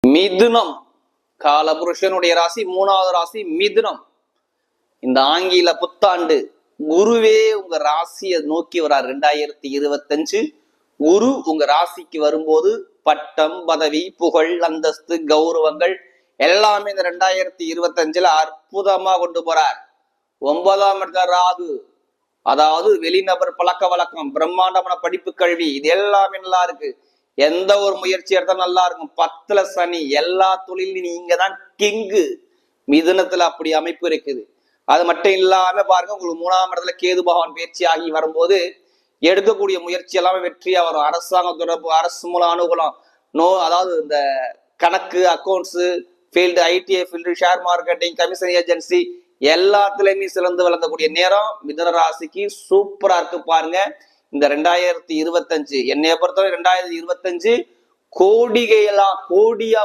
மிதுனம் காலபுருஷனுடைய ராசி, மூணாவது ராசி மிதுனம். இந்த ஆங்கில புத்தாண்டு குருவே உங்க ராசியை நோக்கி வரார். 2025 குரு உங்க ராசிக்கு வரும்போது பட்டம், பதவி, புகழ், அந்தஸ்து, கௌரவங்கள் எல்லாமே இந்த 2025 அற்புதமா கொண்டு போறார். 9ஆம் இடத்துல ராகு, அதாவது வெளிநபர் பழக்க வழக்கம், பிரம்மாண்டமான படிப்பு, கல்வி, இது எல்லாமே நல்லா இருக்கு. எந்த ஒரு முயற்சி எடுத்தா நல்லா இருக்கும். 10ல சனி, எல்லா தொழிலும் நீங்க தான் கிங்கு. மிதுனத்துல அப்படி அமைப்பு இருக்குது. அது மட்டும் இல்லாம பாருங்க, உங்களுக்கு 3ஆம் இடத்துல கேது பகவான் பயிற்சி ஆகி வரும்போது எடுக்கக்கூடிய முயற்சி எல்லாமே வெற்றியா வரும். அரசாங்க தொடர்பு, அரசு மூலம் அனுகூலம், அதாவது இந்த கணக்கு, accounts field, ITI field, share marketing, commission agency எல்லாத்துலயுமே சிறந்து விளங்கக்கூடிய நேரம் மிதுன ராசிக்கு சூப்பரா இருக்கு. பாருங்க, இந்த 2025 என்னைய பொறுத்தவரை 2025 கோடியா